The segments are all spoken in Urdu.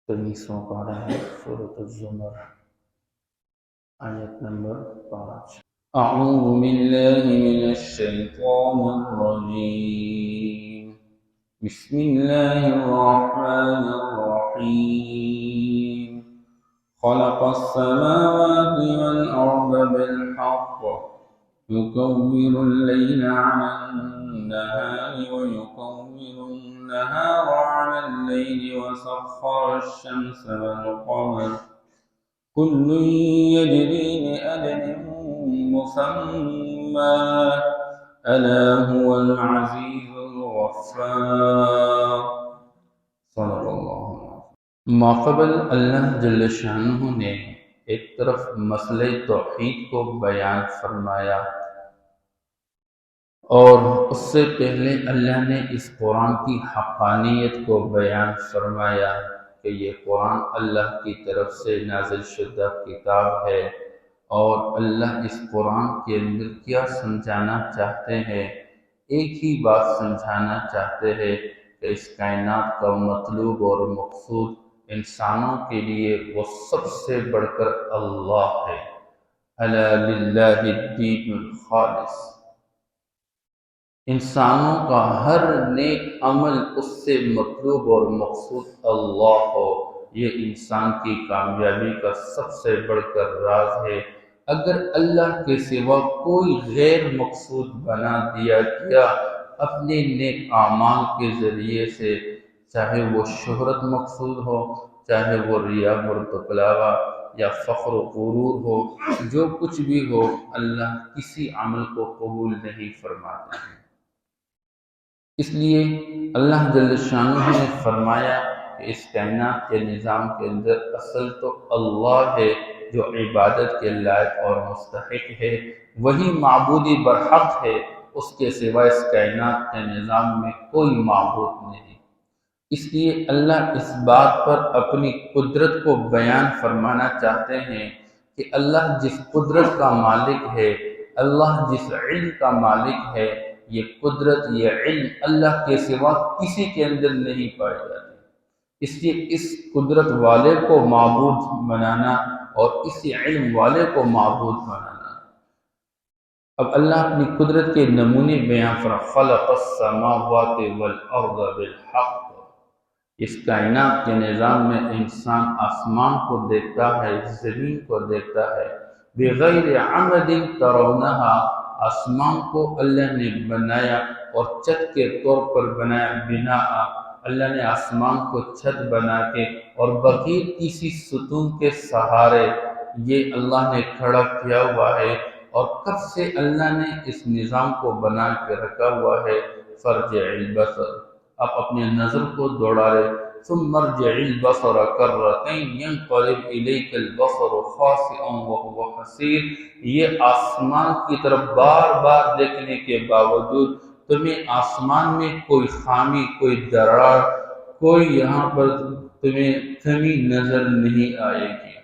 23واں پارہ ہے سورۃ الزمر، آیت نمبر 5۔ اعوذ باللہ من الشیطان الرجیم، بسم اللہ الرحمن الرحیم۔ خلق السماوات والأرض بالحق يكور الليل على النهار ويكور النهار على الليل وسخر الشمس والقمر كل يجري لأجل مسمى ألا هو العزيز الغفار۔ صدق اللہ العظیم۔ ماقبل اللہ جل شانہ نے ایک طرف مسئلہ توحید کو بیان فرمایا، اور اس سے پہلے اللہ نے اس قرآن کی حقانیت کو بیان فرمایا کہ یہ قرآن اللہ کی طرف سے نازل شدہ کتاب ہے، اور اللہ اس قرآن کے اندر کیا سمجھانا چاہتے ہیں۔ ایک ہی بات سمجھانا چاہتے ہیں کہ اس کائنات کا مطلوب اور مقصود انسانوں کے لیے وہ سب سے بڑھ کر اللہ ہے۔ الا للہ الدین الخالص۔ انسانوں کا ہر نیک عمل اس سے مطلوب اور مقصود اللہ ہو، یہ انسان کی کامیابی کا سب سے بڑھ کر راز ہے۔ اگر اللہ کے سوا کوئی غیر مقصود بنا دیا گیا اپنے نیک اعمال کے ذریعے سے، چاہے وہ شہرت مقصود ہو، چاہے وہ ریا اور بتلاوا یا فخر و غرور ہو، جو کچھ بھی ہو، اللہ کسی عمل کو قبول نہیں فرماتے ہیں۔ اس لیے اللہ جل شانہ نے فرمایا کہ اس کائنات کے نظام کے اندر اصل تو اللہ ہے، جو عبادت کے لائق اور مستحق ہے، وہی معبودی برحق ہے، اس کے سوا اس کائنات کے نظام میں کوئی معبود نہیں۔ اس لیے اللہ اس بات پر اپنی قدرت کو بیان فرمانا چاہتے ہیں کہ اللہ جس قدرت کا مالک ہے، اللہ جس علم کا مالک ہے، یہ قدرت، یہ علم اللہ کے سوا کسی کے اندر نہیں پائی جاتی۔ اس لیے اس قدرت والے کو معبود بنانا اور اسی علم والے کو معبود بنانا۔ اب اللہ اپنی قدرت کے نمونے بیان فرما، خلق السماوات والارض بالحق۔ اس کائنات کے نظام میں انسان آسمان کو دیکھتا ہے، زمین کو دیکھتا ہے، بغیر عمد ترونہا، آسمان کو اللہ نے بنایا اور چھت کے طور پر بنایا، بنا اللہ نے آسمان کو چھت بنا کے اور بغیر کسی ستون کے سہارے یہ اللہ نے کھڑا کیا ہوا ہے، اور کب سے اللہ نے اس نظام کو بنا کے رکھا ہوا ہے۔ فرجع البصر، آپ اپنے نظر کو دوڑا رہے، ثم ارجع البصر کرتین ينقلب الیک البصر خاسئا وهو حسیر۔ یہ آسمان کی طرف بار بار دیکھنے کے باوجود تمہیں آسمان میں کوئی خامی، کوئی دراڑ، کوئی یہاں پر تمہیں کمی نظر نہیں آئے گی۔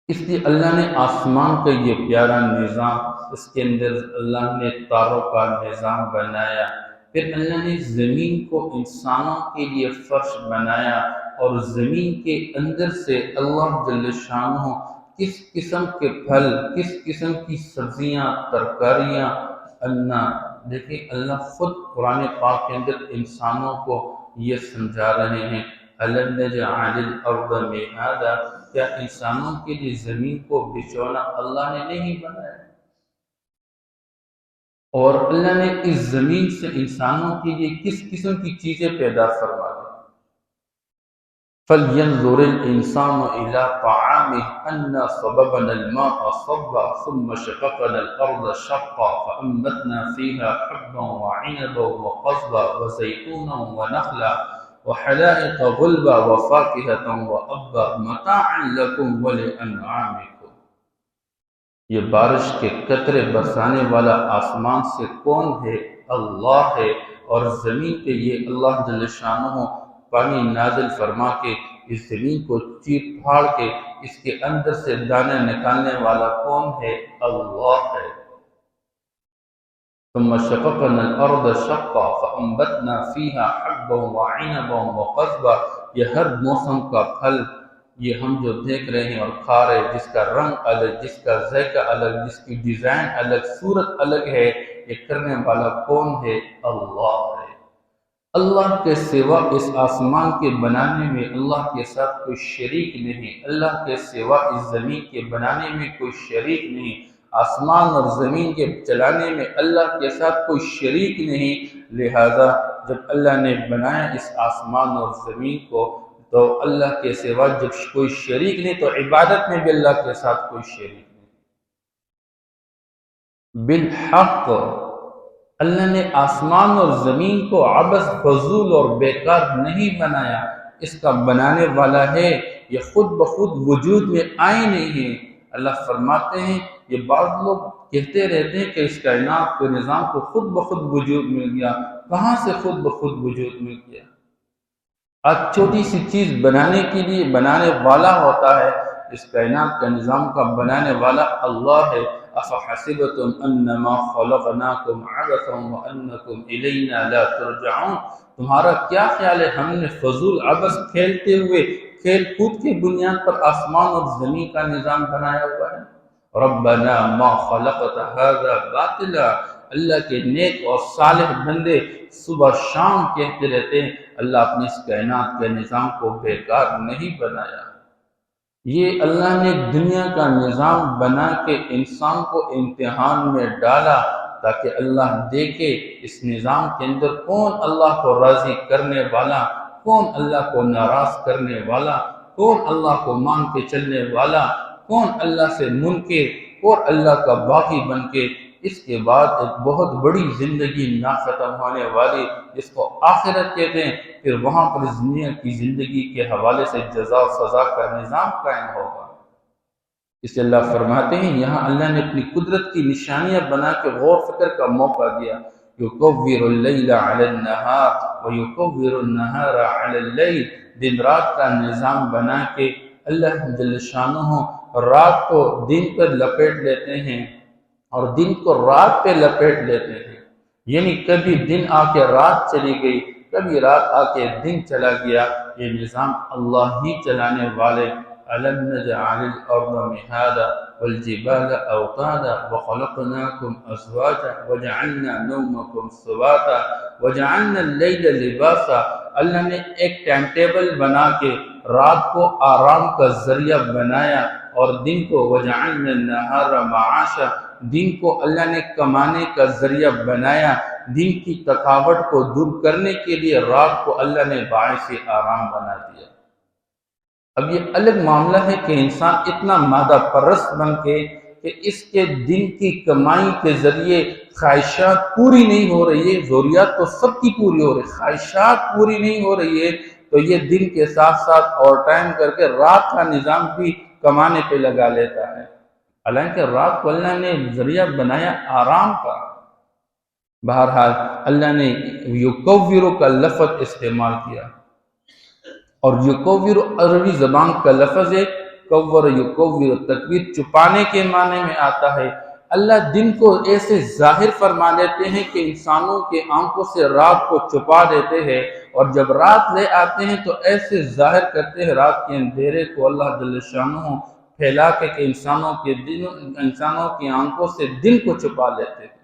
اس لیے اللہ نے آسمان کا یہ پیارا نظام، اس کے اندر اللہ نے تاروں کا نظام بنایا، پھر اللہ نے زمین کو انسانوں کے لیے فرش بنایا، اور زمین کے اندر سے اللہ جل شانہ کس قسم کے پھل، کس قسم کی سبزیاں، ترکاریاں، انا، دیکھیں اللہ خود قرآن پاک کے اندر انسانوں کو یہ سمجھا رہے ہیں، أَلَمْ نَجْعَلِ الْأَرْضَ مِهَادًا، کیا انسانوں کے لیے زمین کو بچھونا اللہ نے نہیں بنایا؟ اور اللہ نے اس زمین سے انسانوں کے لیے کس قسم کی چیزیں پیدا فرما دی۔ فَلْيَنْظُرِ الْإِنسَانُ إِلَىٰ طَعَامِهِ أَنَّا صَبَبْنَا الْمَاءَ صَبًّا ثُمَّ شَقَقْنَا الْأَرْضَ شَقًّا فَأَنبَتْنَا فِيهَا حَبًّا وَعِنَبًا وَقَضْبًا وَزَيْتُونًا وَنَخْلًا وَحَدَائِقَ غُلْبًا وَفَاكِهَةً وَأَبًّا مَتَاعًا لَكُمْ وَلِأَنْعَامِكُمْ۔ یہ بارش کے قطرے برسانے والا آسمان سے کون ہے؟ اللہ ہے، اور زمین پہ یہ اللہ جل شانہ پانی نازل فرما کے اس زمین کو چیر پھاڑ کے اس کے اندر سے دانے نکالنے والا کون ہے؟ اللہ ہے۔ ثم شققنا الأرض شقا فأنبتنا فيها حبا وعنبا وقضبا یہ ہر موسم کا پھل یہ ہم جو دیکھ رہے ہیں اور کھا رہے ہیں، جس کا رنگ الگ، جس کا ذائقہ الگ، جس کی ڈیزائن الگ، صورت الگ ہے، یہ کرنے والا کون ہے؟ اللہ ہے۔ اللہ کے سوا اس آسمان کے بنانے میں اللہ کے ساتھ کوئی شریک نہیں، اللہ کے سوا اس زمین کے بنانے میں کوئی شریک نہیں، آسمان اور زمین کے چلانے میں اللہ کے ساتھ کوئی شریک نہیں۔ لہذا جب اللہ نے بنایا اس آسمان اور زمین کو تو اللہ کے سوا جب کوئی شریک نہیں تو عبادت میں بھی اللہ کے ساتھ کوئی شریک نہیں۔ بالحق اللہ نے آسمان اور زمین کو عبث، فضول اور بیکار نہیں بنایا، اس کا بنانے والا ہے، یہ خود بخود وجود میں آئے نہیں ہیں۔ اللہ فرماتے ہیں یہ بعض لوگ کہتے رہتے ہیں کہ اس کائنات کے نظام کو خود بخود وجود مل گیا، کہاں سے خود بخود وجود مل گیا؟ آج چھوٹی سی چیز بنانے کے لیے بنانے والا ہوتا ہے، اس کائنات کا نظام کا بنانے والا اللہ ہے۔ افحسبتم انما خلقناکم عبثا وانکم الینا لا ترجعون، تمہارا کیا خیال ہے ہم نے فضول عبث کھیلتے ہوئے کھیل کود کی بنیاد پر آسمان اور زمین کا نظام بنایا ہوا ہے؟ ربنا ما خلقت هذا باطلا، اللہ کے نیک اور صالح بندے صبح شام کہتے رہتے ہیں اللہ اپنے اس کائنات کے نظام کو بیکار نہیں بنایا۔ یہ اللہ نے دنیا کا نظام بنا کے انسان کو امتحان میں ڈالا تاکہ اللہ دیکھے اس نظام کے اندر کون اللہ کو راضی کرنے والا، کون اللہ کو ناراض کرنے والا، کون اللہ کو مان کے چلنے والا، کون اللہ سے منکر اور اللہ کا باغی بن کے اس کے بعد ایک بہت بڑی زندگی نہ ختم ہونے والی جس کو آخرت کہتے ہیں، پھر وہاں پر اس دنیا کی زندگی کے حوالے سے جزا و سزا کا نظام قائم ہوگا۔ اس لیے اللہ فرماتے ہیں یہاں اللہ نے اپنی قدرت کی نشانیاں بنا کے غور فکر کا موقع دیا۔ یکور اللیل علی النہار ویکور النہار علی اللیل، دن رات کا نظام بنا کے اللہ جل شانہ رات کو دن پر لپیٹ لیتے ہیں اور دن کو رات پہ لپیٹ لیتے ہیں، یعنی کبھی دن آ کے رات چلی گئی، کبھی رات آ کے دن چلا گیا، یہ نظام اللہ ہی چلانے والے۔ أَلَمْ نَجْعَلِ الْأَرْضَ مِهَادًا وَالْجِبَالَ أَوْتَادًا وَخَلَقْنَاكُمْ أَزْوَاجًا وَجَعَلْنَا نَوْمَكُمْ سُبَاتًا وَجَعَلْنَا اللَّيْلَ لِبَاسًا، اللہ نے ایک ٹائم ٹیبل بنا کے رات کو آرام کا ذریعہ بنایا اور دن کو وَجَعَلْنَا النَّهَارَ مَعَاشًا، دن کو اللہ نے کمانے کا ذریعہ بنایا، دن کی تھکاوٹ کو دور کرنے کے لیے رات کو اللہ نے باعث آرام بنا دیا۔ اب یہ الگ معاملہ ہے کہ انسان اتنا مادہ پرست بن کے کہ اس کے دن کی کمائی کے ذریعے خواہشات پوری نہیں ہو رہی ہے، ضروریات تو سب کی پوری ہو رہی ہے، خواہشات پوری نہیں ہو رہی ہے، تو یہ دن کے ساتھ ساتھ اور ٹائم کر کے رات کا نظام بھی کمانے پہ لگا لیتا ہے، حالانکہ رات کو اللہ نے ذریعہ بنایا آرام کا۔ بہرحال اللہ نے یکور کا لفظ استعمال کیا، اور یکور عربی زبان کا لفظ ہے، کور یکور، تکویر چھپانے کے معنی میں آتا ہے۔ اللہ دن کو ایسے ظاہر فرما دیتے ہیں کہ انسانوں کے آنکھوں سے رات کو چھپا دیتے ہیں، اور جب رات لے آتے ہیں تو ایسے ظاہر کرتے ہیں رات کے اندھیرے کو اللہ جل شانہ پھیلا کے کہ انسانوں کی آنکھوں سے دن کو چھپا لیتے ہیں۔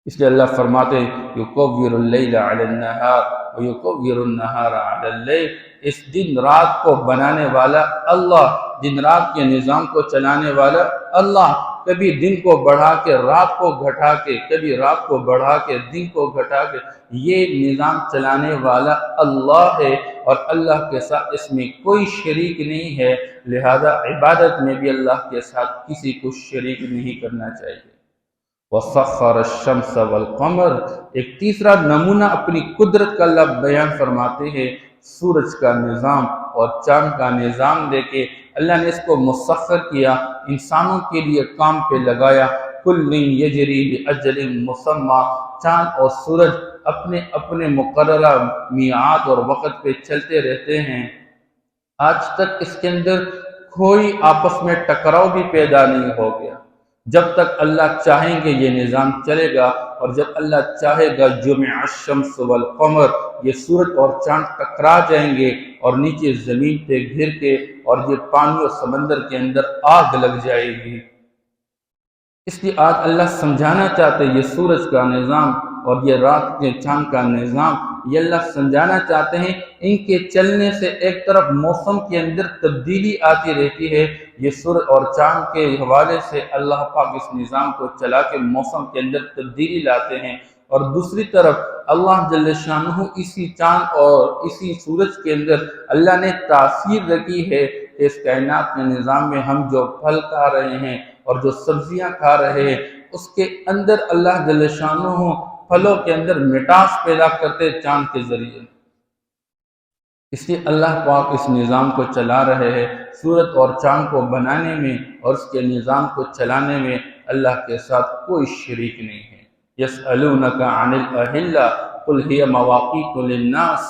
اس لیے اللہ فرماتے ہیں یکور اللیل علی النہار ویکور النہار علی اللیل، اس دن رات کو بنانے والا اللہ، دن رات کے نظام کو چلانے والا اللہ، کبھی دن کو بڑھا کے رات کو گھٹا کے، کبھی رات کو بڑھا کے دن کو گھٹا کے، یہ نظام چلانے والا اللہ ہے، اور اللہ کے ساتھ اس میں کوئی شریک نہیں ہے، لہذا عبادت میں بھی اللہ کے ساتھ کسی کو شریک نہیں کرنا چاہیے۔ وَسَخَّرَ الشَّمْسَ وَالْقَمَرَ، ایک تیسرا نمونہ اپنی قدرت کا اللہ بیان فرماتے ہیں، سورج کا نظام اور چاند کا نظام دے کے اللہ نے اس کو مسخر کیا، انسانوں کے لیے کام پہ لگایا۔ کُلٌّ یجری لأجل مسمى، چاند اور سورج اپنے اپنے مقررہ میعاد اور وقت پہ چلتے رہتے ہیں، آج تک اس کے اندر کوئی آپس میں ٹکراؤ بھی پیدا نہیں ہو گیا۔ جب تک اللہ چاہیں گے یہ نظام چلے گا، اور جب اللہ چاہے گا جمع الشمس والقمر، یہ سورج اور چاند ٹکرا جائیں گے اور نیچے زمین پہ گر کے اور یہ پانی اور سمندر کے اندر آگ لگ جائے گی۔ اس لیے آج اللہ سمجھانا چاہتے ہیں یہ سورج کا نظام اور یہ رات کے چاند کا نظام، یہ اللہ سمجھانا چاہتے ہیں ان کے چلنے سے ایک طرف موسم کے اندر تبدیلی آتی رہتی ہے، یہ سورج اور چاند کے حوالے سے اللہ پاک اس نظام کو چلا کے موسم کے اندر تبدیلی لاتے ہیں، اور دوسری طرف اللہ جل شانہ اسی چاند اور اسی سورج کے اندر اللہ نے تاثیر رکھی ہے کہ اس کائنات کے نظام میں ہم جو پھل کھا رہے ہیں اور جو سبزیاں کھا رہے ہیں اس کے اندر اللہ جل شانہ پھلوں کے اندر مٹاس پیدا کرتے چاند کے ذریعے۔ اس لیے اللہ پاک اس نظام کو چلا رہے ہیں، سورج اور چاند کو بنانے میں اور اس کے نظام کو چلانے میں اللہ کے ساتھ کوئی شریک نہیں ہے۔ یسألونک عن الأہلہ قل ہی مواقیت للناس،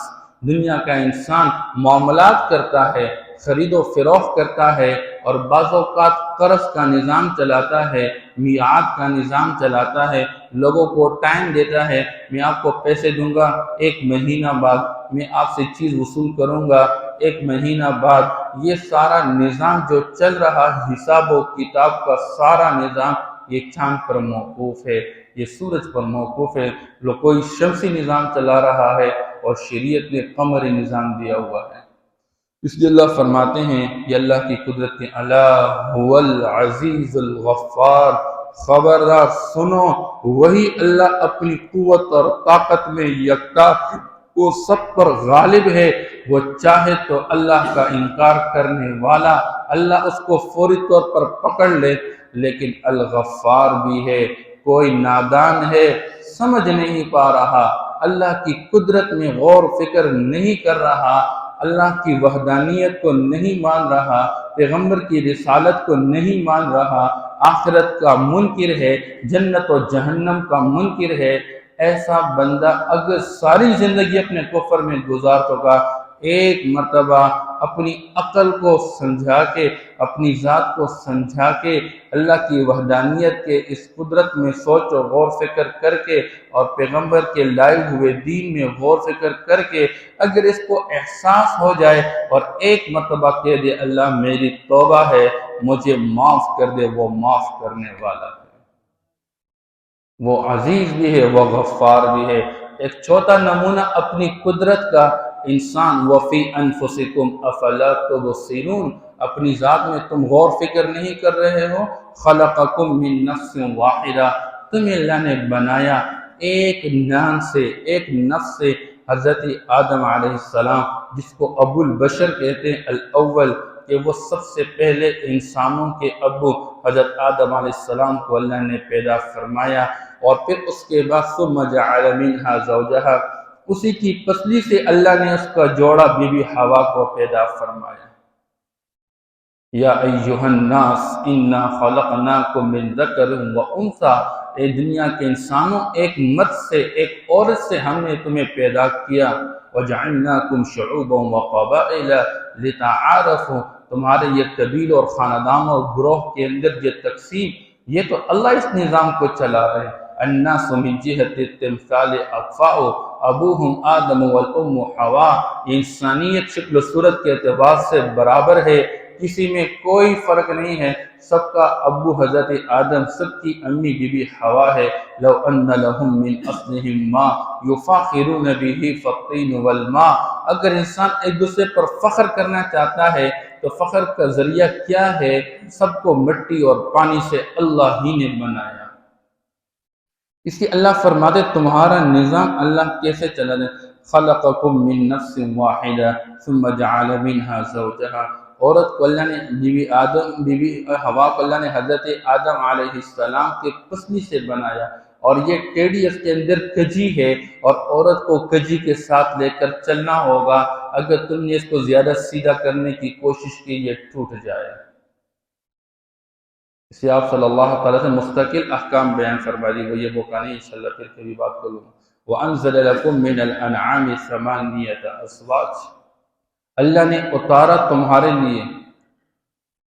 دنیا کا انسان معاملات کرتا ہے، خرید و فروخت کرتا ہے اور بعض اوقات قرض کا نظام چلاتا ہے، میعاد کا نظام چلاتا ہے، لوگوں کو ٹائم دیتا ہے، میں آپ کو پیسے دوں گا 1 مہینہ بعد، میں آپ سے چیز وصول کروں گا 1 مہینہ بعد، یہ سارا نظام جو چل رہا حساب و کتاب کا سارا نظام یہ چاند پر موقوف ہے، یہ سورج پر موقوف ہے، لوگ کوئی شمسی نظام چلا رہا ہے اور شریعت نے قمری نظام دیا ہوا ہے۔ اس لیے اللہ فرماتے ہیں یہ اللہ کی قدرت کے الا هو العزیز الغفار، خبردار سنو وہی اللہ اپنی قوت اور طاقت میں یکتا، وہ سب پر غالب ہے، وہ چاہے تو اللہ کا انکار کرنے والا اللہ اس کو فوری طور پر پکڑ لے، لیکن الغفار بھی ہے، کوئی نادان ہے سمجھ نہیں پا رہا، اللہ کی قدرت میں غور فکر نہیں کر رہا، اللہ کی وحدانیت کو نہیں مان رہا، پیغمبر کی رسالت کو نہیں مان رہا، آخرت کا منکر ہے، جنت و جہنم کا منکر ہے، ایسا بندہ اگر ساری زندگی اپنے کفر میں گزار چکا، ایک مرتبہ اپنی عقل کو سمجھا کے، اپنی ذات کو سمجھا کے، اللہ کی وحدانیت کے اس قدرت میں سوچ و غور فکر کر کے اور پیغمبر کے لائے ہوئے دین میں غور فکر کر کے اگر اس کو احساس ہو جائے اور ایک مرتبہ کہہ دے اللہ میری توبہ ہے مجھے معاف کر دے، وہ معاف کرنے والا ہے، وہ عزیز بھی ہے، وہ غفار بھی ہے۔ ایک چھوٹا نمونہ اپنی قدرت کا، انسان وفی انفسکم افلا تبصرون، اپنی ذات میں تم غور فکر نہیں کر رہے ہو، خلقکم من نفس واحدہ، تمہیں اللہ نے بنایا ایک جان سے، ایک نفس سے، حضرت آدم علیہ السلام جس کو ابو البشر کہتے ہیں، الاول، کہ وہ سب سے پہلے انسانوں کے ابو حضرت آدم علیہ السلام کو اللہ نے پیدا فرمایا، اور پھر اس کے بعد ثم جعل منہا زوجہا، اسی کی پسلی سے اللہ نے اس کا جوڑا بی بی حوا کو پیدا فرمایا۔ یا ایہا الناس انا خلقناکم من ذکر و انثی، اے دنیا کے انسانوں ایک مرد سے ایک عورت سے ہم نے تمہیں پیدا کیا، وجعلناکم شعوبا وقبائل لتعارفوا، تمہارے یہ قبیل اور خاندان اور گروہ کے اندر یہ تقسیم، یہ تو اللہ اس نظام کو چلا رہے۔ الناس من جہت التمثال اقفاء ابوہم آدم والام حوا، انسانیت شکل و صورت کے اعتبار سے برابر ہے، کسی میں کوئی فرق نہیں ہے، سب کا ابو حضرت آدم، سب کی امی بی بی حوا ہے۔ لو ان لهم من اصلهم ما یفاخرون به فالطین والماء، اگر انسان ایک دوسرے پر فخر کرنا چاہتا ہے تو فخر کا ذریعہ کیا ہے؟ سب کو مٹی اور پانی سے اللہ ہی نے بنایا۔ اس لیے اللہ فرماتے تمہارا نظام اللہ کیسے چلا دے، خلقکم من نفس واحدہ ثم جعل منها زوجہا، عورت کو اللہ نے بی بی حوا کو اللہ نے حضرت آدم علیہ السلام کے پسلی سے بنایا، اور یہ ٹیڑھی اس کے اندر کجی ہے، اور عورت کو کجی کے ساتھ لے کر چلنا ہوگا، اگر تم نے اس کو زیادہ سیدھا کرنے کی کوشش کی یہ ٹوٹ جائے۔ اس لیے آپ صلی اللہ تعالیٰ سے مستقل احکام بیان فرما دی، وہ یہ بکانی انشاءاللہ پھر کبھی بات کروں گا۔ وَأَنزَلَ لَكُم مِّنَ الْأَنْعَامِ ثَمَانِيَةَ أَزْوَاجٍ، اللہ نے اتارا تمہارے لیے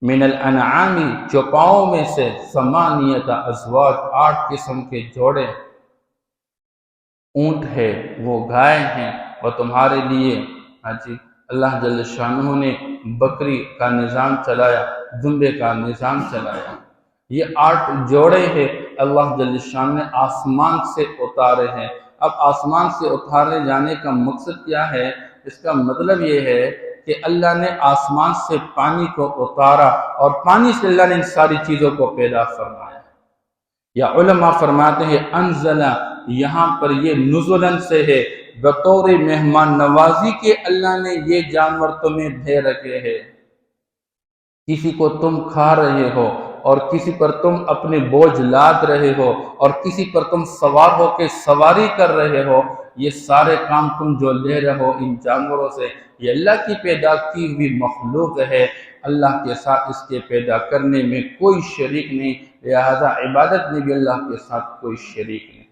من الانعام چوپاؤں میں سے ثمانیت ازواج 8 قسم کے جوڑے، اونٹ ہے، وہ گائے ہیں، اور تمہارے لیے ہاں جی اللہ جل شانہ نے بکری کا نظام چلایا، دمبے کا نظام چلایا۔ یہ 8 جوڑے ہیں اللہ جل شانہ نے آسمان سے اتارے ہیں۔ اب آسمان سے اتارے جانے کا مقصد کیا ہے؟ اس کا مطلب یہ ہے کہ اللہ نے آسمان سے پانی کو اتارا، اور پانی سے اللہ نے ان ساری چیزوں کو پیدا فرمایا۔ یا علماء فرماتے ہیں انزلہ، یہاں پر یہ نزلن سے ہے، بطور مہمان نوازی کے اللہ نے یہ جانور تمہیں دے رکھے ہیں۔ کسی کو تم کھا رہے ہو، اور کسی پر تم اپنے بوجھ لاد رہے ہو، اور کسی پر تم سوار ہو کے سواری کر رہے ہو۔ یہ سارے کام تم جو لے رہے ہو ان جانوروں سے، یہ اللہ کی پیدا کی ہوئی مخلوق ہے۔ اللہ کے ساتھ اس کے پیدا کرنے میں کوئی شریک نہیں، لہذا عبادت میں بھی اللہ کے ساتھ کوئی شریک نہیں۔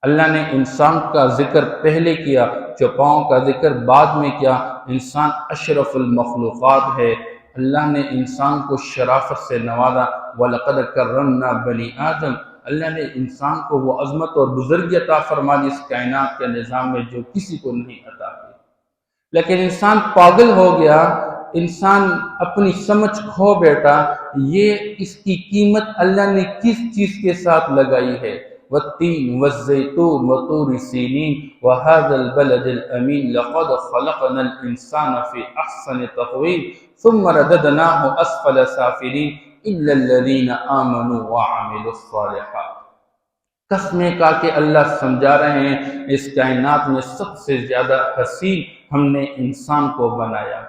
اللہ نے انسان کا ذکر پہلے کیا، چوپاؤں کا ذکر بعد میں کیا۔ انسان اشرف المخلوقات ہے۔ اللہ نے انسان کو شرافت سے نوازا، وَلَقَدْ كَرَّمْنَا بَنِي آدم۔ اللہ نے انسان کو وہ عظمت اور بزرگی عطا فرما دی اس کائنات کے نظام میں جو کسی کو نہیں عطا کی۔ لیکن انسان پاگل ہو گیا، انسان اپنی سمجھ کھو بیٹھا۔ یہ اس کی قیمت اللہ نے کس چیز کے ساتھ لگائی ہے؟ والتین والزیتون وطور سینین وهذا البلد الامین لقد خلقنا الانسان فی احسن تقویم ثم رددناه اسفل سافلین الا الذین آمنوا وعملوا الصالحات۔ قسمیں کا کہ اللہ سمجھا رہے ہیں اس کائنات میں سب سے زیادہ حسین ہم نے انسان کو بنایا۔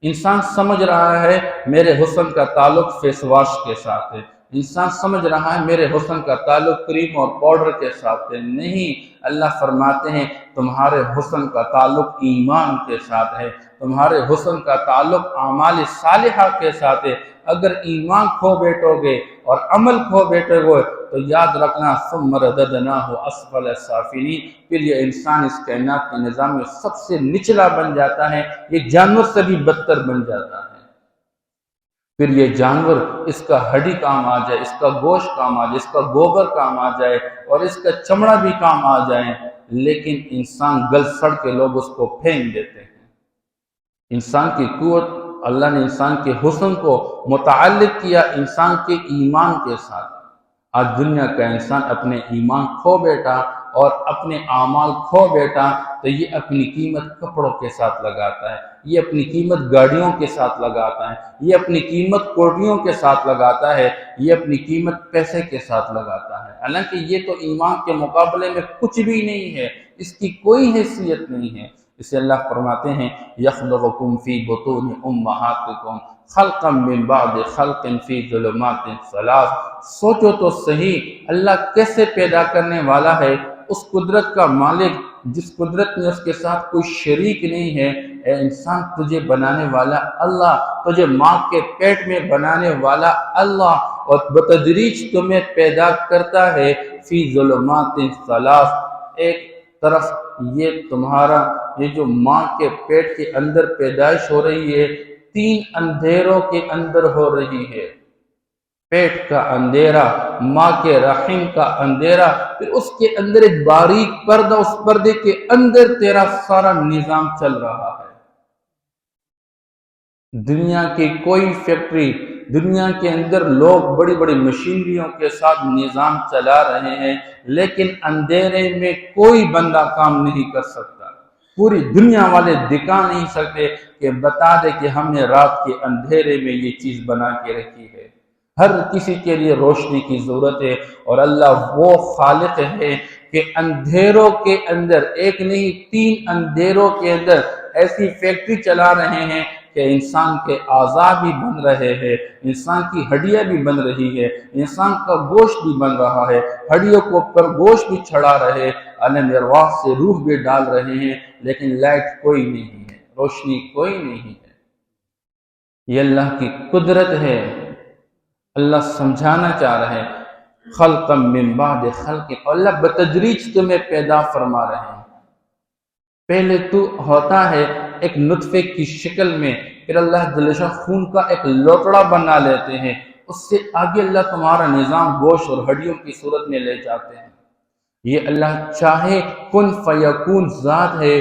انسان سمجھ رہا ہے میرے حسن کا تعلق فیس واش کے ساتھ ہے، انسان سمجھ رہا ہے میرے حسن کا تعلق کریم اور پاؤڈر کے ساتھ ہے۔ نہیں، اللہ فرماتے ہیں تمہارے حسن کا تعلق ایمان کے ساتھ ہے، تمہارے حسن کا تعلق اعمال صالحہ کے ساتھ ہے۔ اگر ایمان کھو بیٹھو گے اور عمل کھو بیٹھو گے تو یاد رکھنا ثم رددناہ اسفل سافلین، پھر یہ انسان اس کائنات کے نظام میں سب سے نچلا بن جاتا ہے، یہ جانور سے بھی بدتر بن جاتا ہے۔ پھر یہ جانور اس کا ہڈی کام آ جائے، اس کا گوشت کام آ جائے، اس کا گوبر کام آ جائے، اور اس کا چمڑا بھی کام آ جائے، لیکن انسان گل سڑ کے لوگ اس کو پھینک دیتے ہیں۔ انسان کی قوت، اللہ نے انسان کے حسن کو متعلق کیا انسان کے ایمان کے ساتھ۔ آج دنیا کا انسان اپنے ایمان کھو بیٹھا اور اپنے اعمال کھو بیٹھا تو یہ اپنی قیمت کپڑوں کے ساتھ لگاتا ہے، یہ اپنی قیمت گاڑیوں کے ساتھ لگاتا ہے، یہ اپنی قیمت کوٹیوں کے ساتھ لگاتا ہے، یہ اپنی قیمت پیسے کے ساتھ لگاتا ہے، حالانکہ یہ تو ایمان کے مقابلے میں کچھ بھی نہیں ہے، اس کی کوئی حیثیت نہیں ہے۔ اسے اللہ فرماتے ہیں یخلقکم فی بطون امہاتکم خلقا من بعد خلق فی ظلمات ثلاث۔ سوچو تو صحیح اللہ کیسے پیدا کرنے والا ہے، اس قدرت کا مالک جس قدرت میں اس کے ساتھ کوئی شریک نہیں ہے۔ اے انسان، تجھے بنانے والا اللہ، تجھے ماں کے پیٹ میں بنانے والا اللہ، اور بتدریج تمہیں پیدا کرتا ہے فی ظلمات ثلاث۔ ایک طرف یہ تمہارا یہ جو ماں کے پیٹ کے اندر پیدائش ہو رہی ہے 3 اندھیروں کے اندر ہو رہی ہے، پیٹ کا اندھیرا، ماں کے رحم کا اندھیرا، پھر اس کے اندر ایک باریک پردہ، اس پردے کے اندر تیرا سارا نظام چل رہا ہے۔ دنیا کی کوئی فیکٹری، دنیا کے اندر لوگ بڑی بڑی مشینریوں کے ساتھ نظام چلا رہے ہیں، لیکن اندھیرے میں کوئی بندہ کام نہیں کر سکتا۔ پوری دنیا والے دکھا نہیں سکتے کہ بتا دے کہ ہم نے رات کے اندھیرے میں یہ چیز بنا کے رکھی ہے۔ ہر کسی کے لیے روشنی کی ضرورت ہے، اور اللہ وہ خالق ہے کہ اندھیروں کے اندر، ایک نہیں 3 اندھیروں کے اندر ایسی فیکٹری چلا رہے ہیں کہ انسان کے اعضاء بھی بن رہے ہیں، انسان کی ہڈیاں بھی بن رہی ہے، انسان کا گوشت بھی بن رہا ہے، ہڈیوں کو پر گوشت بھی چڑھا رہے، عالم ارواح سے روح بھی ڈال رہے ہیں، لیکن لائٹ کوئی نہیں ہے، روشنی کوئی نہیں ہے۔ یہ اللہ کی قدرت ہے۔ اللہ سمجھانا چاہ رہے ہیں خلقا من بعد خلق، اللہ بتدریج تمہیں پیدا فرما رہے ہیں۔ پہلے تو ہوتا ہے ایک نطفے کی شکل میں، پھر اللہ جل شانہ خون کا ایک لوٹڑا بنا لیتے ہیں، اس سے آگے اللہ تمہارا نظام گوشت اور ہڈیوں کی صورت میں لے جاتے ہیں۔ یہ اللہ چاہے کن فیکون ذات ہے،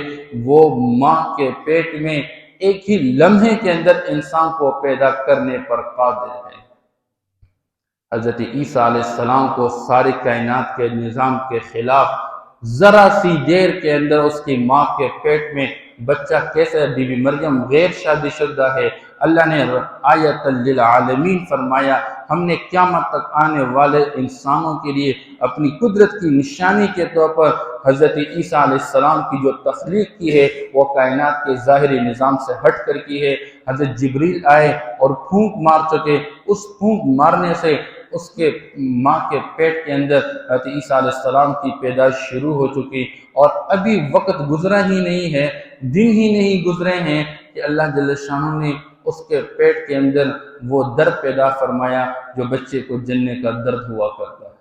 وہ ماں کے پیٹ میں ایک ہی لمحے کے اندر انسان کو پیدا کرنے پر قادر ہے۔ حضرت عیسیٰ علیہ السلام کو ساری کائنات کے نظام کے خلاف ذرا سی دیر کے اندر اس کی ماں کے پیٹ میں بچہ کیسے، بی بی مریم غیر شادی شدہ ہے، اللہ نے آیت للعالمین فرمایا، ہم نے قیامت تک آنے والے انسانوں کے لیے اپنی قدرت کی نشانی کے طور پر حضرت عیسیٰ علیہ السلام کی جو تخلیق کی ہے وہ کائنات کے ظاہری نظام سے ہٹ کر کی ہے۔ حضرت جبریل آئے اور پھونک مار چکے، اس پھونک مارنے سے اس کے ماں کے پیٹ کے اندر حضرت عیسیٰ علیہ السلام کی پیدائش شروع ہو چکی، اور ابھی وقت گزرا ہی نہیں ہے، دن ہی نہیں گزرے ہیں کہ اللہ جل شانہ نے اس کے پیٹ کے اندر وہ درد پیدا فرمایا جو بچے کو جننے کا درد ہوا کرتا ہے،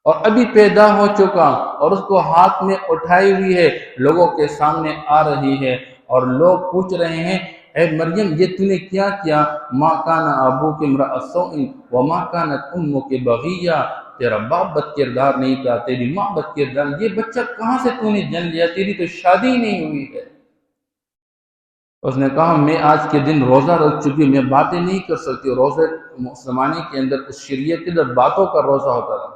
اور ابھی پیدا ہو چکا اور اس کو ہاتھ میں اٹھائی ہوئی ہے، لوگوں کے سامنے آ رہی ہے، اور لوگ پوچھ رہے ہیں اے مریم یہ تو نے کیا کیا، ما کان ابوک امرأ سوء وما کانت امک بغیہ، تیرا باپ بد کردار نہیں تھا، تیری ماں بد کردار، یہ بچہ کہاں سے تو نے جن لیا، تیری تو شادی نہیں ہوئی ہے۔ اس نے کہا میں آج کے دن روزہ رکھ چکی، میں باتیں نہیں کر سکتی، روزے زمانے کے اندر اس شریعت کے اندر باتوں کا روزہ ہوتا تھا۔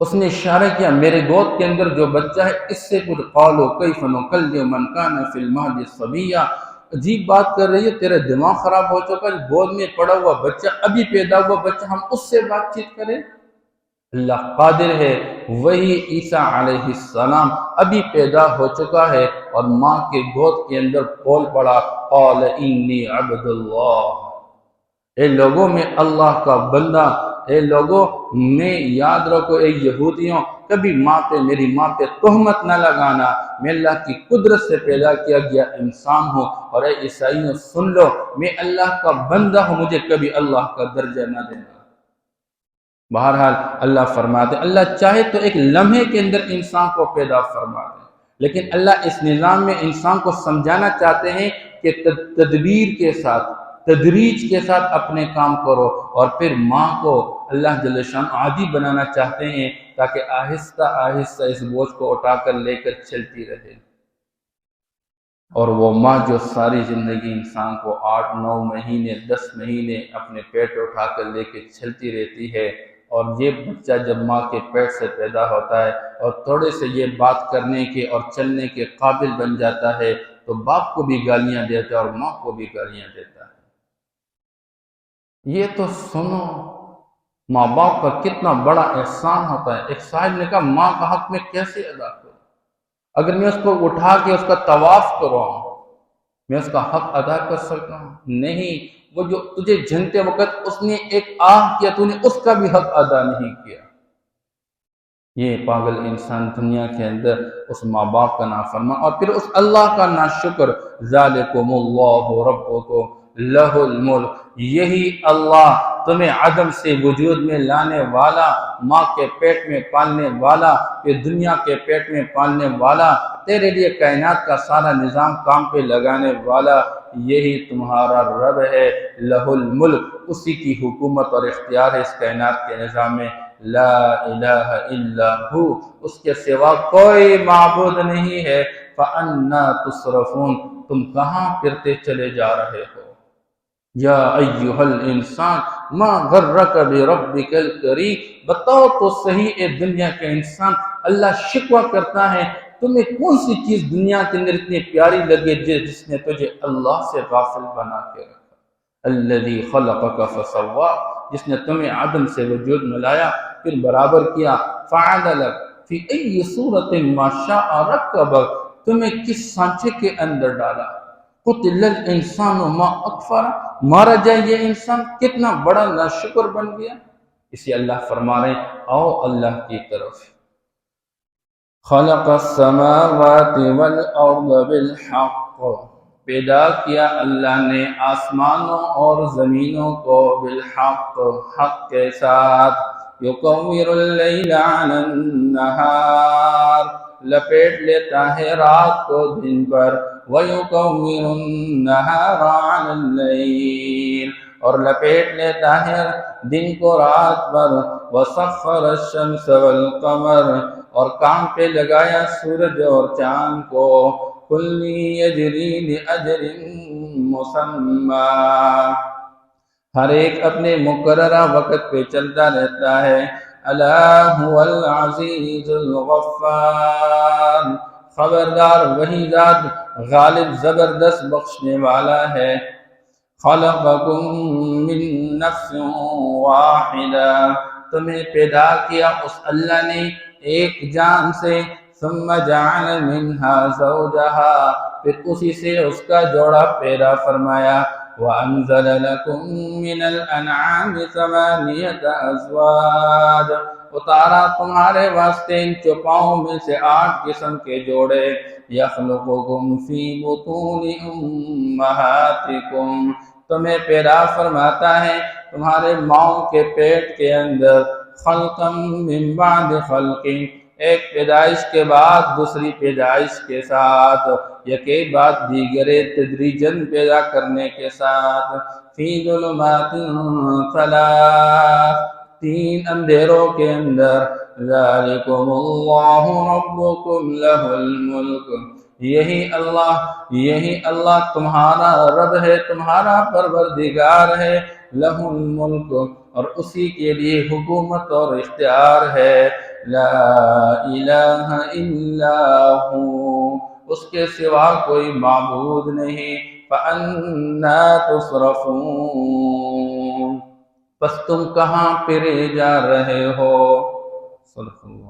اس نے اشارہ کیا میرے گود کے اندر جو بچہ ہے اس سے کچھ قالوا کیف نکلم من کان فی المہد صبیا، عجیب بات کر رہی ہے، تیرا دماغ خراب ہو چکا، گود میں پڑا ہوا بچہ، ابھی پیدا ہوا بچہ، ہم اس سے بات چیت کریں؟ اللہ قادر ہے، وہی عیسیٰ علیہ السلام ابھی پیدا ہو چکا ہے اور ماں کے گود کے اندر بول پڑا قال انی عبد اللہ، اے لوگوں میں اللہ کا بندہ، اے لوگوں میں یاد رکھو، اے یہودیوں کبھی میری ماں پہ تہمت نہ لگانا، میں اللہ کی قدرت سے پیدا کیا گیا انسان ہوں، اور اے عیسائیوں سن لو میں اللہ کا بندہ ہوں، مجھے کبھی اللہ کا درجہ نہ دینا۔ بہرحال اللہ فرماتے اللہ چاہے تو ایک لمحے کے اندر انسان کو پیدا فرما دے، لیکن اللہ اس نظام میں انسان کو سمجھانا چاہتے ہیں کہ تدبیر کے ساتھ، تدریج کے ساتھ اپنے کام کرو، اور پھر ماں کو اللہ جل شانہ عادی بنانا چاہتے ہیں تاکہ آہستہ آہستہ اس بوجھ کو اٹھا کر لے کر چلتی رہے۔ اور وہ ماں جو ساری زندگی انسان کو 8-9 مہینے 10 مہینے اپنے پیٹ اٹھا کر لے کے چلتی رہتی ہے، اور یہ بچہ جب ماں کے پیٹ سے پیدا ہوتا ہے اور تھوڑے سے یہ بات کرنے کے اور چلنے کے قابل بن جاتا ہے تو باپ کو بھی گالیاں دیتا ہے اور ماں کو بھی گالیاں دیتا ہے۔ یہ تو سنو ماں باپ کا کتنا بڑا احسان ہوتا ہے۔ ایک صاحب نے کہا ماں کا حق میں کیسے ادا کروں، اگر میں اس کو اٹھا کے اس کا طواف کروں میں اس کا حق ادا کر سکتا ہوں؟ نہیں، وہ جو تجھے جنتے وقت اس نے ایک آہ کیا تو نے اس کا بھی حق ادا نہیں کیا۔ یہ پاگل انسان دنیا کے اندر اس ماں باپ کا نافرمان اور پھر اس اللہ کا ناشکر، ذالکم اللہ ربکم لہ الملک، یہی اللہ تمہیں عدم سے وجود میں لانے والا، ماں کے پیٹ میں پالنے والا، پھر دنیا کے پیٹ میں پالنے والا، تیرے لیے کائنات کا سارا نظام کام پہ لگانے والا، یہی تمہارا رب ہے، لہ الملک، اسی کی حکومت اور اختیار ہے اس کائنات کے نظام میں، لا الہ الا ہو، اس کے سوا کوئی معبود نہیں ہے، فَأَنَّا تُصْرَفُونَ، تم کہاں پھرتے چلے جا رہے ہو؟ یا ایہا الانسان ما غرک بربک الکریم، بتاؤ تو صحیح اے دنیا کے انسان، اللہ شکوہ کرتا ہے تمہیں کون سی چیز دنیا کے اندر اتنی پیاری لگے جس نے تجھے اللہ سے غافل بنا کے رکھا؟ الذی خلقک فسوا، جس نے تمہیں عدم سے وجود میں لایا پھر برابر کیا، فعدلک فی ای صورت ما شاء رکبک، تمہیں کس سانچے کے اندر ڈالا، قتل الانسان ما اکفر، مارا جائے یہ انسان کتنا بڑا ناشکر بن گیا۔ اسی اللہ فرما رہے ہیں آؤ اللہ کی طرف، خلق السماوات والارض بالحق، پیدا کیا اللہ نے آسمانوں اور زمینوں کو بالحق، حق کے ساتھ، یکور اللیل علی النہار، لپیٹ لیتا ہے رات کو دن پر، وَيُكَوِّرُ النَّهَارَ عَلَى اللَّيْلِ، اور لپیٹ لیتا ہے دن کو رات پر، وَسَخَّرَ الشَّمْسَ وَالْقَمَرَ، اور کام پہ لگایا سورج اور چاند کو، كُلٌّ يَجْرِي لِأَجَلٍ مُّسَمًّى، ہر ایک اپنے مقررہ وقت پہ چلتا رہتا ہے۔ الا هو العزیز الغفار، خبردار وہی ذات غالب زبردست بخشنے والا ہے۔ خلقکم من نفس واحدہ، تمہیں پیدا کیا اس اللہ نے ایک جان سے، ثم جعل منها زوجہا، پھر اسی سے اس کا جوڑا پیدا فرمایا، وَأَنزَلَ لَكُم مِّنَ الْأَنْعَامِ ثَمَانِيَةَ أَزْوَاجٍ، اتارا تمہارے واسطے ان چوپاؤں میں سے 8 قسم کے جوڑے، يَخْلُقُكُمْ فِي بُطُونِ أُمَّهَاتِكُمْ، تمہیں پیدا فرماتا ہے تمہارے ماؤں کے پیٹ کے اندر، خلقا من بعد خلق، ایک پیدائش کے بعد دوسری پیدائش کے ساتھ، یکے بعد دیگرے تدریجاً پیدا کرنے کے ساتھ، فی ظلمات ثلاث، 3 اندھیروں کے اندر، ذالکم اللہ ربکم لہ الملک، یہی اللہ تمہارا رب ہے، تمہارا پروردگار ہے، لہ الملک، اور اسی کے لیے حکومت اور اختیار ہے، لا الہ الا ہو، اس کے سوا کوئی معبود نہیں، فَأَنَّا تُصْرَفُونَ، پس تم کہاں پھرے جا رہے ہو؟ صدق اللہ۔